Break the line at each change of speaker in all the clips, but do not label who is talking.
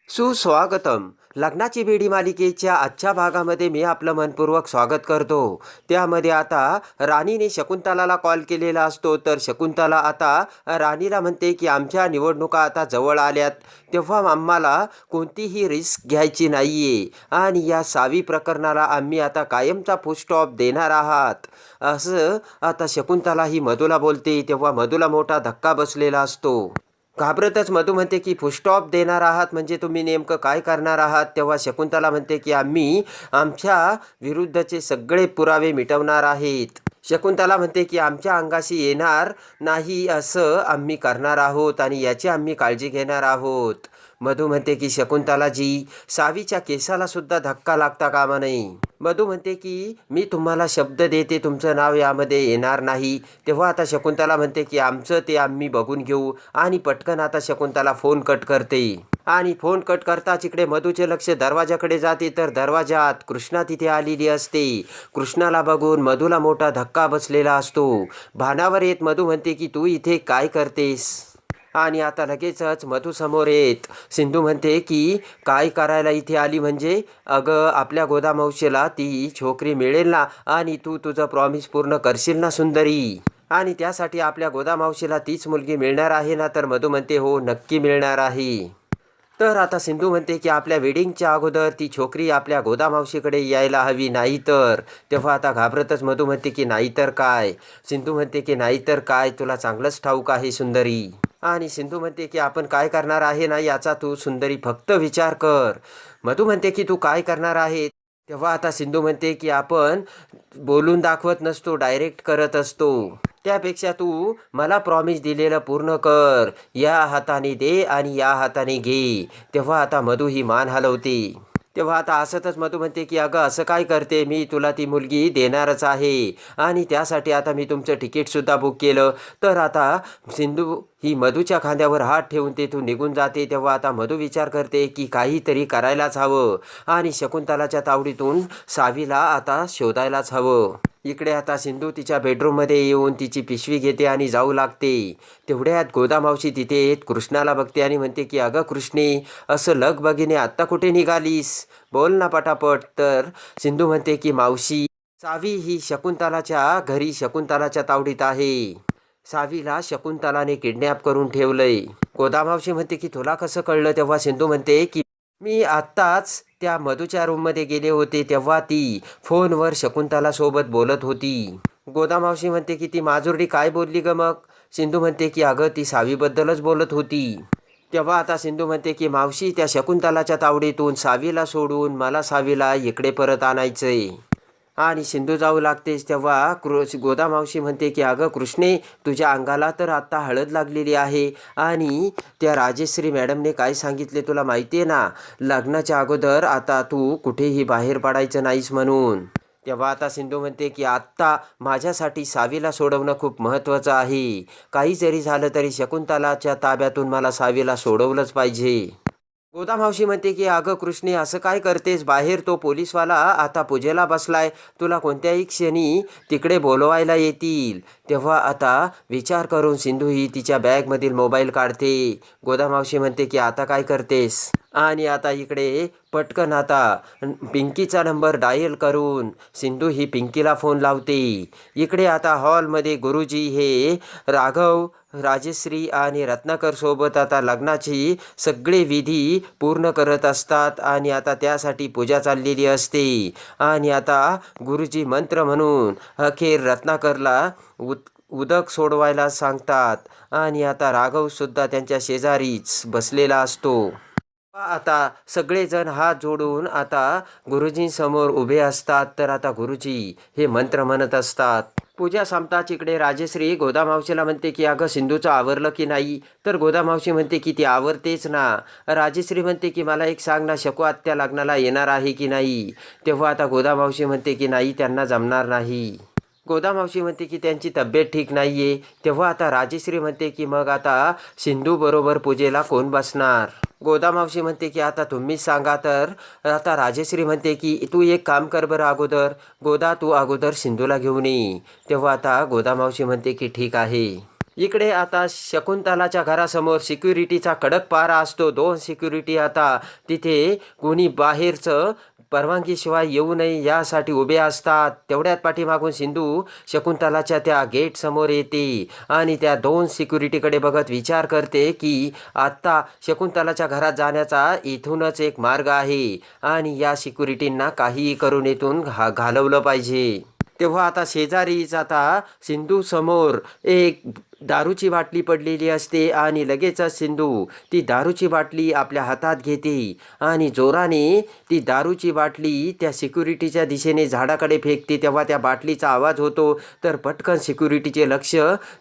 सुस्वागतम. लग्नाची बेडी मालिकेच्या आजच्या भागामध्ये मी आपलं मनपूर्वक स्वागत करतो. त्यामध्ये आता राणीने शकुंतलाला कॉल केलेला असतो. तर शकुंतला आता राणीला म्हणते की आमच्या निवडणुका आता जवळ आल्यात, तेव्हा आम्हाला कोणतीही रिस्क घ्यायची नाही आहे आणि या सावी प्रकरणाला आम्ही आता कायमचा फुलस्टॉप देणार आहात, असं आता शकुंतला ही मधूला बोलते. तेव्हा मधूला मोठा धक्का बसलेला असतो. घाबरतच मधू म्हणते की फुलस्टॉप देणार आहात म्हणजे तुम्ही नेमकं काय करणार आहात. तेव्हा शकुंतला म्हणते की आम्ही आमच्या विरुद्धचे सगळे पुरावे मिटवणार आहेत. शकुंतला म्हणते की आमच्या अंगाशी येणार नाही असं आम्ही करणार आहोत आणि याची आम्ही काळजी घेणार आहोत. मधू म्हणते की शकुंतलाजी, सावीच्या केसाला सुद्धा धक्का लागता कामा नये. मधू म्हणते की मी तुम्हाला शब्द देते, तुमचं नाव यामध्ये येणार नाही. तेव्हा आता शकुंतला म्हणते की आमचं ते आम्ही बघून घेऊ आणि पटकन आता शकुंतला फोन कट करते. आणि फोन कट करताच इकडे मधूचे लक्ष दरवाजाकडे जाते. तर दरवाजात कृष्णा तिथे आलेली असते. कृष्णाला बघून मधूला मोठा धक्का बसलेला असतो. भानावर येत मधू म्हणते की तू इथे काय करतेस. आणि आता लगेचच मधू समोर येत सिंधू म्हणते की काय करायला इथे आली म्हणजे, अगं आपल्या गोदामावशीला ती छोकरी मिळेल ना आणि तू तुझं प्रॉमिस पूर्ण करशील ना सुंदरी, आणि त्यासाठी आपल्या गोदामावशीला तीच मुलगी मिळणार आहे ना. तर मधू म्हणते हो नक्की मिळणार आहे. तर आता सिंधू म्हणते की आपल्या वेडिंगच्या अगोदर ती छोकरी आपल्या गोदामावशीकडे यायला हवी, नाही तर. तेव्हा आता घाबरतच मधू म्हणते की नाहीतर काय. सिंधू म्हणते की नाहीतर काय, तुला चांगलंच ठाऊक आहे सुंदरी. आणि सिंधू म्हणते की आपण काय करणार आहे ना याचा तू सुंदरी फक्त विचार कर. मधू म्हणते की तू काय करणार आहे. तेव्हा आता सिंधू म्हणते की आपण बोलून दाखवत नसतो, डायरेक्ट करत असतो. त्यापेक्षा तू मला प्रॉमिस दिलेलं पूर्ण कर. या हाताने दे आणि या हाताने घे. तेव्हा आता मधू ही मान हलवते. तेव्हा आता असतच मधू म्हणते की अगं असं काय करते, मी तुला ती मुलगी देणारच आहे आणि त्यासाठी आता मी तुमचं तिकीटसुद्धा बुक केलं. तर आता सिंधू ही मधूच्या खांद्यावर हात ठेवून तेथून निघून जाते. तेव्हा आता मधू विचार करते की काहीतरी करायलाच हवं आणि शकुंतलाच्या तावडीतून सावीला आता शोधायलाच हवं. इकडे आता सिंधू तिच्या बेडरूममध्ये येऊन तिची पिशवी घेते आणि जाऊ लागते. तेवढ्यात गोदामावशी तिथे येत कृष्णाला बघते आणि म्हणते की अगं कृष्णे, असं लगबगीने आत्ता कुठे निघालीस, बोल ना पटापट. तर सिंधू म्हणते की मावशी, सावी ही शकुंतलाच्या घरी शकुंतलाच्या तावडीत आहे. सावीला शकुंतलाने किडनॅप करून ठेवलंय. गोदामावशी म्हणते की तुला कसं कळलं. तेव्हा सिंधू म्हणते की मी आत्ताच त्या मधूच्या रूममध्ये गेले होते, तेव्हा ती फोनवर शकुंतला सोबत बोलत होती. गोदामावशी म्हणते की ती माजुरडी काय बोलली ग मग. सिंधू म्हणते की अगं ती सावीबद्दलच बोलत होती. तेव्हा आता सिंधू म्हणते की मावशी, त्या शकुंतलाच्या तावडीतून सावीला सोडून मला सावीला इकडे परत आणायचंय. आणि सिंधू जाऊ लागतेच. तेव्हा गोदामावशी म्हणते की अगं कृष्णे, तुझ्या अंगाला तर आत्ता हळद लागलेली आहे आणि त्या राजेश्री मॅडमने काय सांगितले तुला माहिती आहे ना, लग्नाच्या अगोदर आता तू कुठेही बाहेर पडायचं नाहीस म्हणून. तेव्हा आता सिंधू म्हणते की आत्ता माझ्यासाठी सावीला सोडवणं खूप महत्त्वाचं आहे. काही जरी झालं तरी शकुंतलाच्या ताब्यातून मला सावीला सोडवलंच पाहिजे. गोदामावशी म्हणते की अगं कृष्णे, असं काय करतेस, बाहेर तो पोलीसवाला आता पूजेला बसलाय, तुला कोणत्याही क्षणी तिकडे बोलवायला येतील. तेव्हा आता विचार करून सिंधू ही तिच्या बॅगमधील मोबाईल काढते. गोदामावशी म्हणते की आता काय करतेस. आणि आता इकडे पटकन आता पिंकीचा नंबर डायल करून सिंधू ही पिंकीला फोन लावते. इकडे आता हॉलमध्ये गुरुजी हे राघव, राजेश्री आणि रत्नाकर सोबत आता लग्नाची सगळे विधी पूर्ण करत असतात आणि आता त्यासाठी पूजा चाललेली असते. आणि आता गुरुजी मंत्र म्हणून अखेर रत्नाकरला उदक सोडवायला सांगतात आणि आता राघवसुद्धा त्यांच्या शेजारीच बसलेला असतो. आता सगळेजण हात जोडून आता गुरुजींसमोर उभे असतात. तर आता गुरुजी हे मंत्र म्हणत असतात. पूजा संपताच इकडे राजेश्री गोदामावशीला म्हणते की अगं सिंधूचं आवरलं की नाही. तर गोदामावशी म्हणते की ती आवरतेच ना. राजेश्री म्हणते की मला एक सांग ना, शकू आत्या लग्नाला येणार आहे की नाही. तेव्हा आता गोदामावशी म्हणते की नाही, त्यांना जमणार नाही. गोदामावशी म्हणते की त्यांची तब्येत ठीक नाही आहे. तेव्हा आता राजेश्री म्हणते की मग आता सिंधू बरोबर पूजेला कोण बसणार. गोदामावशी म्हणते की आता तुम्हीच सांगा. तर आता राजेश्री म्हणते की तू एक काम कर बरं, अगोदर गोदा तू अगोदर सिंधूला घेऊन ये. तेव्हा आता गोदामावशी म्हणते की ठीक आहे. इकडे आता शकुंतलाच्या घरासमोर सिक्युरिटीचा कडक पारा असतो. 2 सिक्युरिटी आता तिथे कोणी बाहेरचं परवानगीशिवाय येऊ नये यासाठी उभे असतात. तेवढ्यात पाठीमागून सिंधू शकुंतलाच्या त्या गेटसमोर येते आणि त्या 2 सिक्युरिटीकडे बघत विचार करते की आत्ता शकुंतलाच्या घरात जाण्याचा इथूनच एक मार्ग आहे आणि या सिक्युरिटींना काहीही करून इथून घालवलं पाहिजे. तेव्हा आता शेजारीच आता सिंधू समोर एक दारूची बाटली पडलेली असते आणि लगेचच सिंधू ती दारूची बाटली आपल्या हातात घेते आणि जोराने ती दारूची बाटली त्या सिक्युरिटीच्या दिशेने झाडाकडे फेकते. तेव्हा त्या बाटलीचा आवाज होतो तर पटकन सिक्युरिटीचे लक्ष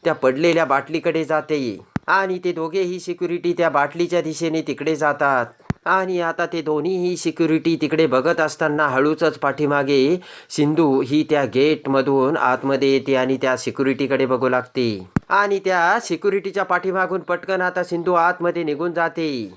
त्या पडलेल्या बाटलीकडे जाते आणि ते दोघेही सिक्युरिटी त्या बाटलीच्या दिशेने तिकडे जातात. आणि आता ते दोन्हीही सिक्युरिटी तिकडे बघत असताना हळूच पाठीमागे सिंधू ही त्या गेटमधून आतमध्ये येते आणि त्या सिक्युरिटीकडे बघू लागते आणि त्या सिक्युरिटीच्या पाठीमागून पटकन आता सिंधू आतमध्ये निघून जाते.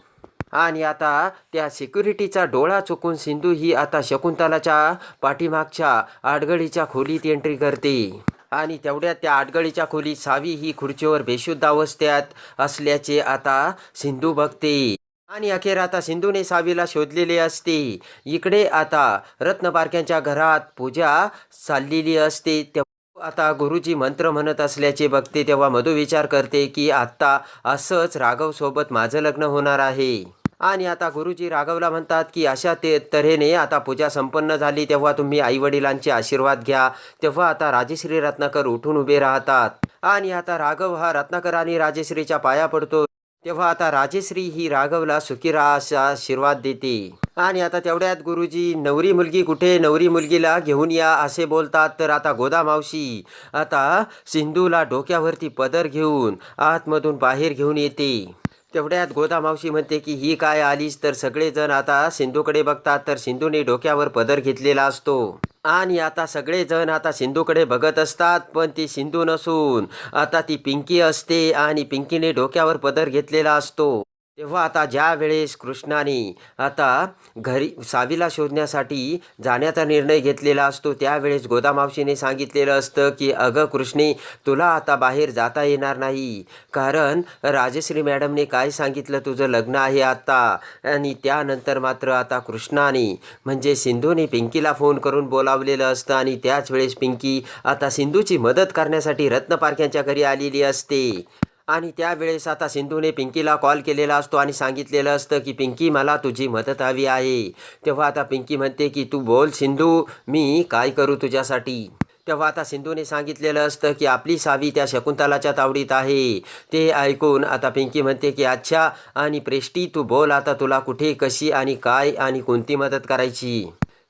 आणि आता त्या सिक्युरिटीचा डोळा चुकून सिंधू ही आता शकुंतलाच्या पाठीमागच्या आडगळीच्या खोलीत एंट्री करते आणि तेवढ्यात त्या आडगळीच्या खोलीत सावी ही खुर्चीवर बेशुद्ध अवस्थेत असल्याचे आता सिंधू बघते. आणि अखेर आता सिंधूने सावीला शोधलेले असते. इकडे आता रत्नपारख्यांच्या घरात पूजा चाललेली असते. तेव्हा आता गुरुजी मंत्र म्हणत असल्याचे बघते. तेव्हा मधू विचार करते की आत्ता असंच राघवसोबत माझं लग्न होणार आहे. आणि आता गुरुजी राघवला म्हणतात की अशा तऱ्हेने आता पूजा संपन्न झाली तेव्हा तुम्ही आईवडिलांचे आशीर्वाद घ्या. तेव्हा आता राजश्री रत्नाकर उठून उभे राहतात आणि आता राघव हा रत्नाकर आणि राजश्रीच्या पाया पडतो. तेव्हा आता राजश्री ही राघवला सुखी राहा असा आशीर्वाद देते. आणि आता तेवढ्यात गुरुजी नवरी मुलगी कुठे, नवरी मुलगीला घेऊन या असे बोलतात. तर आता गोदा मावशी आता सिंधूला डोक्यावरती पदर घेऊन आतमधून बाहेर घेऊन येते. तेवढ्यात गोदा मावशी म्हणते की ही काय आलीस. तर सगळेजण आता सिंधूकडे बघतात तर सिंधूने डोक्यावर पदर घेतलेला असतो आणि आता सगळेजण आता सिंधूकडे बघत असतात पण ती सिंधू नसून आता ती पिंकी असते आणि पिंकीने डोक्यावर पदर घेतलेला असतो. तेव्हा आता ज्या वेळेस कृष्णाने आता घरी सावीला शोधण्यासाठी जाण्याचा निर्णय घेतलेला असतो त्यावेळेस गोदामावशीने सांगितलेलं असतं की अगं कृष्णे, तुला आता बाहेर जाता येणार नाही कारण राजश्री मॅडमने काय सांगितलं, तुझं लग्न आहे आता. आणि त्यानंतर मात्र आता कृष्णाने म्हणजे सिंधूने पिंकीला फोन करून बोलावलेलं असतं आणि त्याच वेळेस पिंकी आता सिंधूची मदत करण्यासाठी रत्नपारख्यांच्या घरी आलेली असते. आणि त्यावेळेस आता सिंधूने पिंकीला कॉल केलेला असतो आणि सांगितलेलं असतं की पिंकी, मला तुझी मदत हवी आहे. तेव्हा आता पिंकी म्हणते की तू बोल सिंधू, मी काय करू तुझ्यासाठी. तेव्हा आता सिंधूने सांगितलेलं असतं की आपली सावी त्या शकुंतलाच्या तावडीत आहे. ते ऐकून आता पिंकी म्हणते की अच्छा, आणि प्रेष्टी तू बोल आता, तुला कुठे, कशी आणि काय आणि कोणती मदत करायची.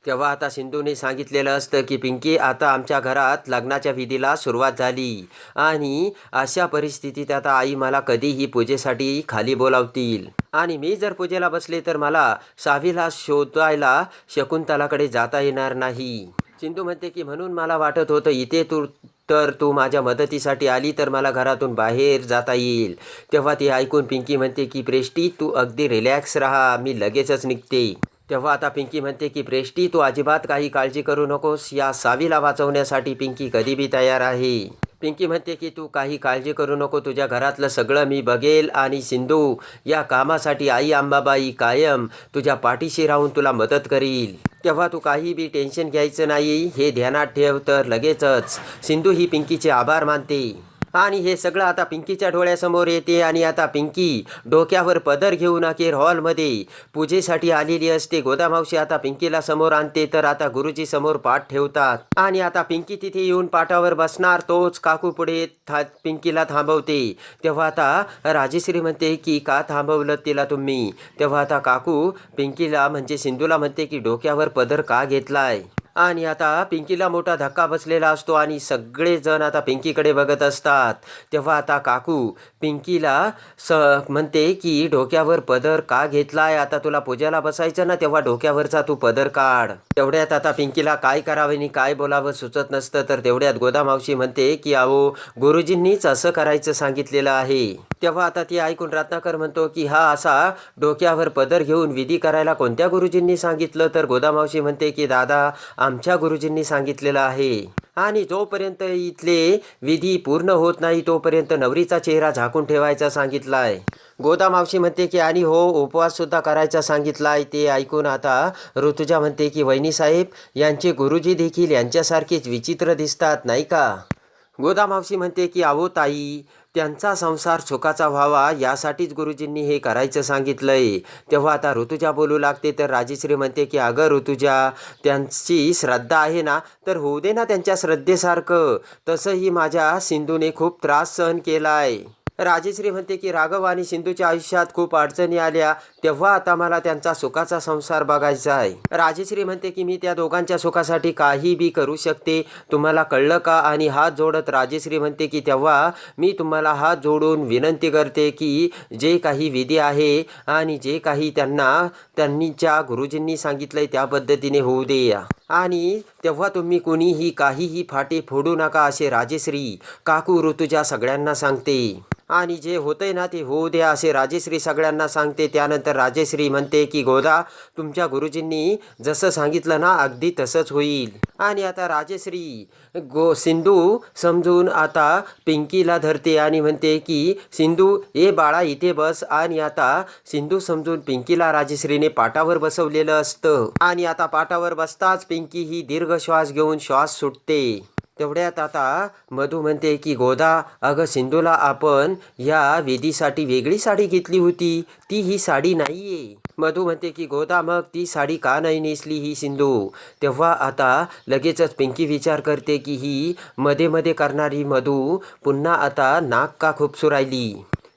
तेव्हा आता सिंधूने सांगितलेलं असतं की पिंकी, आता आमच्या घरात लग्नाच्या विधीला सुरुवात झाली आणि अशा परिस्थितीत आता आई मला कधीही पूजेसाठी खाली बोलावतील आणि मी जर पूजेला बसले तर मला सावीला शोधायला शकुंतलाकडे जाता येणार नाही. सिंधू म्हणते की म्हणून मला वाटत होतं इथे तू माझ्या मदतीसाठी आली तर मला घरातून बाहेर जाता येईल. तेव्हा ते ऐकून पिंकी म्हणते की प्रेष्टी तू अगदी रिलॅक्स राहा, मी लगेचच निघते. तेव्हा आता पिंकी म्हणते की प्रेष्टी तू अजिबात काही काळजी करू नकोस, या सावीला वाचवण्यासाठी पिंकी कधी बी तयार आहे. पिंकी म्हणते की तू काही काळजी करू नको, तुझ्या घरातलं सगळं मी बघेल आणि सिंधू या कामासाठी आई अंबाबाई कायम तुझ्या पाठीशी राहून तुला मदत करील. तेव्हा तू काही बी टेन्शन घ्यायचं नाही हे ध्यानात ठेव. तर लगेचच सिंधू ही पिंकीचे आभार मानते आणि हे सगळं आता पिंकीच्या डोळ्यासमोर येते. आणि आता पिंकी डोक्यावर पदर घेऊन अखेर हॉलमध्ये पूजेसाठी आलेली असते. गोदामावशी आता पिंकीला समोर आणते तर आता गुरुजी समोर पाठ ठेवतात आणि आता पिंकी तिथे येऊन पाठावर बसणार तोच काकू पुढे पिंकीला थांबवते. तेव्हा आता राजश्री म्हणते की का थांबवलं तिला तुम्ही. तेव्हा आता काकू पिंकीला म्हणजे सिंधूला म्हणते की डोक्यावर पदर का घेतलाय. आणि आता पिंकीला मोठा धक्का बसलेला असतो आणि सगळेजण आता पिंकीकडे बघत असतात. तेव्हा आता काकू पिंकीला म्हणते की डोक्यावर पदर का घेतलाय, आता तुला पूजेला बसायचं ना तेव्हा डोक्यावरचा तू पदर काढ. तेवढ्यात आता पिंकीला काय करावे आणि काय बोलावं सुचत नसतं. तर तेवढ्यात गोदामावशी म्हणते की अहो गुरुजींनीच असं करायचं सांगितलेलं आहे. तेव्हा आता ती ऐकून रत्नाकर म्हणतो की हा असा डोक्यावर पदर घेऊन विधी करायला कोणत्या गुरुजींनी सांगितलं? तर गोदामावशी म्हणते की दादा आमच्या गुरुजींनी सांगितलेलं आहे आणि जोपर्यंत इथले विधी पूर्ण होत नाही तोपर्यंत नवरीचा चेहरा झाकून ठेवायचा सांगितलाय. गोदामावशी म्हणते की आणि हो उपवाससुद्धा करायचा सांगितलाय. ते ऐकून आता ऋतुजा म्हणते की वहिनीसाहेब यांचे गुरुजी देखील यांच्यासारखेच विचित्र दिसतात नाही का? गोदामावशी म्हणते की अहो ताई त्यांचा संसार सुखाचा व्हावा यासाठीच गुरुजींनी हे करायचं सांगितलंय. तेव्हा आता ऋतुजा बोलू लागते तर राजेश्री म्हणते की अगं ऋतुजा त्यांची श्रद्धा आहे ना तर होऊ दे ना त्यांच्या श्रद्धेसारखं. तसंही माझ्या सिंधूने खूप त्रास सहन केलाय. राजेश्री म्हणते की राघव आणि सिंधूच्या आयुष्यात खूप अडचणी आल्या तेव्हा आता मला त्यांचा सुखाचा संसार बघायचा आहे. राजेश्री म्हणते की मी त्या दोघांच्या सुखासाठी काही बी करू शकते. तुम्हाला कळलं का? आणि हात जोडत राजेश्री म्हणते की तेव्हा मी तुम्हाला हात जोडून विनंती करते की जे काही विधी आहे आणि जे काही त्यांच्या गुरुजींनी सांगितलंय त्या पद्धतीने होऊ दे आणि तेव्हा तुम्ही कुणीही काहीही फाटे फोडू नका असे राजेश्री काकू ऋतुजा सगळ्यांना सांगते. आणि जे होतंय ना ते होऊ द्या असे राजेश्री सगळ्यांना सांगते. त्यानंतर राजेश्री म्हणते की गोदा तुमच्या गुरुजींनी जसं सांगितलं ना अगदी तसंच होईल. आणि आता राजेश्री सिंधू समजून आता पिंकीला धरते आणि म्हणते की सिंधू ए बाळा इथे बस. आणि आता सिंधू समजून पिंकीला राजेश्रीने पाटावर बसवलेलं असतं आणि आता पाटावर बसताच पिंकी ही दीर्घ श्वास घेऊन श्वास सुटते. तेवढ्यात आता मधू म्हणते की गोदा अगं सिंधूला आपण या विधीसाठी वेगळी साडी घेतली होती ती ही साडी नाहीये. मधू म्हणते की गोदा मग ती साडी का नाही नेसली ही सिंधू? तेव्हा आता लगेचच पिंकी विचार करते की ही मध्ये मध्ये करणारी मधू पुन्हा आता नाक का खुपसू राहिली.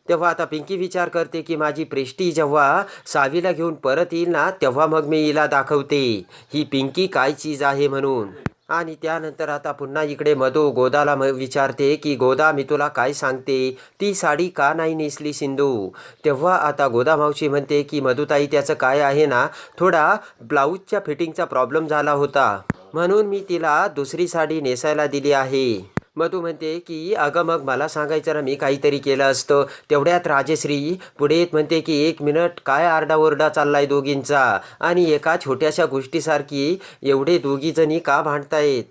तेव्हा आता पिंकी विचार करते की माझी प्रेष्टी जेव्हा सावीला घेऊन परत येईल ना तेव्हा मग मी हिला दाखवते ही पिंकी काय चीज आहे म्हणून. आणि त्यानंतर आता पुन्हा इकडे मधू गोदाला विचारते की गोदा मी तुला काय सांगते ती साडी का नाही नेसली सिंधू? तेव्हा आता गोदा मावशी म्हणते की मधुताई त्याचं काय आहे ना थोडा ब्लाऊजच्या फिटिंगचा प्रॉब्लेम झाला होता म्हणून मी तिला दुसरी साडी नेसायला दिली आहे. मधू म्हणते की अगं मग मला सांगायचं ना मी काहीतरी केलं असतं. तेवढ्यात राजेश्री पुढे येत म्हणते की एक मिनिट काय आरडाओरडा चाललाय दोघींचा आणि एका छोट्याशा गोष्टीसारखी एवढे दोघीजणी का भांडतायत?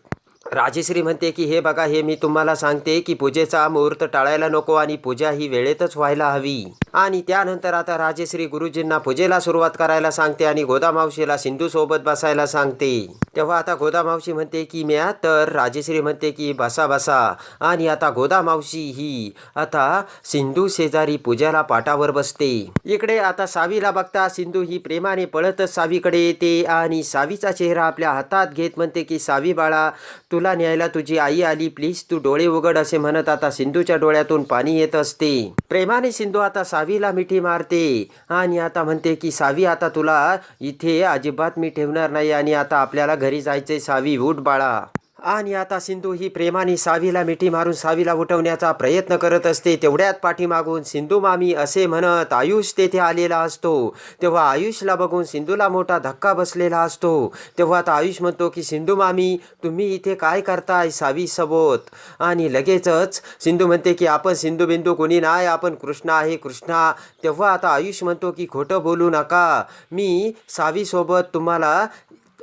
राजेश्री म्हणते की हे बघा हे मी तुम्हाला सांगते की पूजेचा मुहूर्त टाळायला नको आणि पूजा ही वेळेतच व्हायला हवी. आणि त्यानंतर आता राजेश्री गुरुजींना पूजेला सुरुवात करायला सांगते आणि गोदामावशीला सिंधू सोबत बसायला सांगते. तेव्हा आता गोदामावशी म्हणते की म्या तर राजेश्री म्हणते की बसा बसा. आणि आता गोदामावशी ही आता सिंधू शेजारी पूजाला पाटावर बसते. इकडे आता सावीला बघता सिंधू ही प्रेमाने पळतच सावीकडे येते आणि सावीचा चेहरा आपल्या हातात घेत म्हणते की सावी बाळा तुला न्यायला तुझी आई आली प्लीज तू डोळे उघड असे म्हणत आता सिंधूच्या डोळ्यातून पाणी येत असते. प्रेमाने सिंधू आता सावीला मिठी मारते आणि आता म्हणते की सावी आता तुला इथे अजिबात मी ठेवणार नाही आणि आता आपल्याला घरी जायचे सावी उठ बाळा. आणि आता सिंधू ही प्रेमाने सावीला मिठी मारून सावीला उठवण्याचा प्रयत्न करत असते. तेवढ्यात पाठीमागून सिंधू मामी असे म्हणत आयुष तेथे आलेला असतो. तेव्हा आयुषला बघून सिंधूला मोठा धक्का बसलेला असतो. तेव्हा आता आयुष म्हणतो की सिंधू मामी तुम्ही इथे काय करताय सावी सोबत? आणि लगेचच सिंधू म्हणते की आपण सिंधू बिंदू कोणी नाही आपण कृष्णा आहे कृष्णा. तेव्हा आता आयुष म्हणतो की खोटं बोलू नका मी सावीसोबत तुम्हाला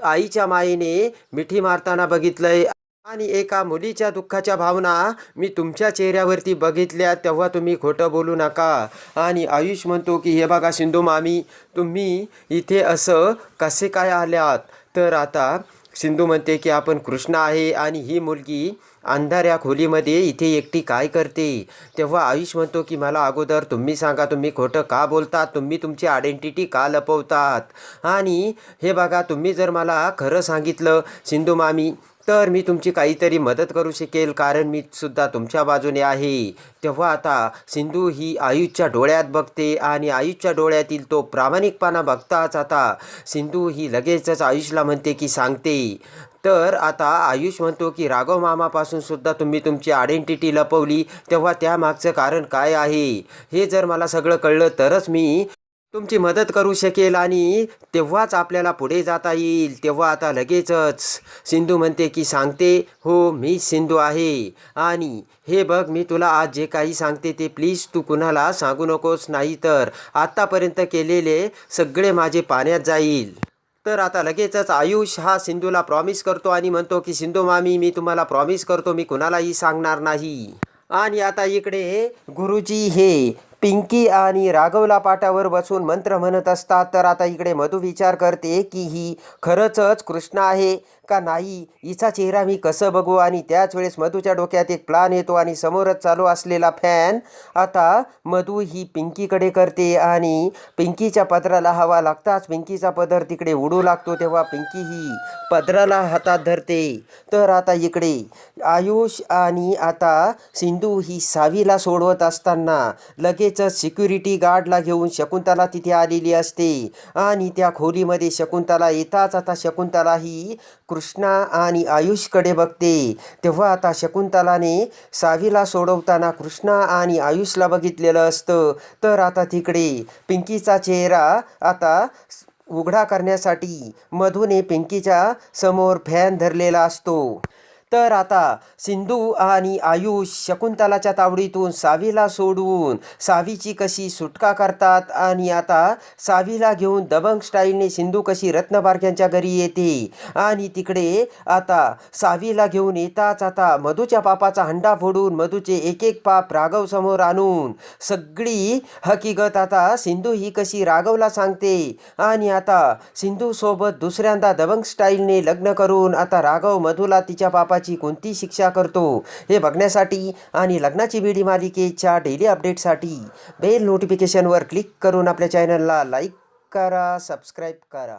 आईच्या मायेने मिठी मारताना बघितलंय आणि एका मुलीच्या दुःखाच्या भावना मी तुमच्या चेहऱ्यावरती बघितल्या तेव्हा तुम्ही खोटं बोलू नका. आणि आयुष म्हणतो की हे बघा सिंधू मामी तुम्ही इथे असं कसे काय आल्यात? तर आता सिंधू म्हणते की आपण कृष्णा आहे आणि ही मुलगी अंधाऱ्या खोलीमध्ये इथे एकटी काय करते? तेव्हा आयुष म्हणतो की मला अगोदर तुम्ही सांगा तुम्ही खोटं का बोलतात? तुम्ही तुमची आयडेंटिटी का लपवतात? आणि हे बघा तुम्ही जर मला खरं सांगितलं सिंधू मामी तर मी तुमची काहीतरी मदत करू शकेल कारण मी सुद्धा तुमच्या बाजूने आहे. तेव्हा आता सिंधू ही आयुषच्या डोळ्यात बघते आणि आयुषच्या डोळ्यातील तो प्रामाणिकपणा बघताच आता सिंधू ही लगेचच आयुषला म्हणते की सांगते. तर आता आयुष म्हणतो की राघव मामापासून सुद्धा तुम्ही तुमची आयडेंटिटी लपवली तेव्हा त्यामागचं कारण काय आहे? हे जर मला सगळं कळलं तरच मी तुमची मदत करू शकेल आणि तेव्हाच आपल्याला पुढे जाता येईल. तेव्हा आता लगेचच सिंधू म्हणते की सांगते, हो मी सिंधू आहे आणि हे बघ मी तुला आज जे काही सांगते ते प्लीज तू कुणाला सांगू नकोस, नाही तर आत्तापर्यंत केलेले सगळे माझे पाण्यात जाईल. तर आता लगेचच आयुष हा सिंधूला प्रॉमिस करतो आणि म्हणतो की सिंधू मामी मी तुम्हाला प्रॉमिस करतो मी कुणालाही सांगणार नाही. आणि आता इकडे गुरुजी हे पिंकी आणि राघवला पाटावर बसून मंत्र म्हणत असतात. तर आता इकडे मधू विचार करते की ही खरंच कृष्ण आहे का नाही, हिचा चेहरा मी कसं बघू. आणि त्याच वेळेस मधूच्या डोक्यात एक प्लान येतो आणि समोरच चालू असलेला फॅन आता मधू ही पिंकीकडे करते आणि पिंकीच्या पदराला हवा लागताच पिंकीचा पदर तिकडे उडू लागतो. तेव्हा पिंकी ही पदराला हातात धरते. तर आता इकडे आयुष आणि आता सिंधू ही सावीला सोडवत असताना लगेचच सिक्युरिटी गार्डला घेऊन शकुंतला तिथे आलेली असते आणि त्या खोलीमध्ये शकुंतला येताच आता शकुंतला ही कृष्णा आणि आयुषकडे बघते. तेव्हा आता शकुंतलाने सावीला सोडवताना कृष्णा आणि आयुषला बघितलेलं असतं. तर आता तिकडे पिंकीचा चेहरा आता उघडा करण्यासाठी मधूने पिंकीच्या समोर फॅन धरलेला असतो. तर आता सिंधू आणि आयुष शकुंतलाच्या तावडीतून सावीला सोडवून सावीची कशी सुटका करतात आणि आता सावीला घेऊन दबंग स्टाईलने सिंधू कशी रत्नबारक्यांच्या घरी येते. आणि तिकडे आता सावीला घेऊन येताच आता मधूच्या पापाचा हंडा फोडून मधूचे एक एक पाप राघव समोर आणून सगळी हकीकत आता सिंधू ही कशी राघवला सांगते. आणि आता सिंधू सोबत दुसऱ्यांदा दबंग स्टाईलने लग्न करून आता राघव मधूला तिच्या पापाची कोणती शिक्षा करतो हे बघण्यासाठी आणि लग्नाची बेडी मालिकेच्या डेली अपडेटसाठी बेल नोटिफिकेशनवर क्लिक करून आपल्या चॅनलला लाईक करा, सबस्क्राईब करा.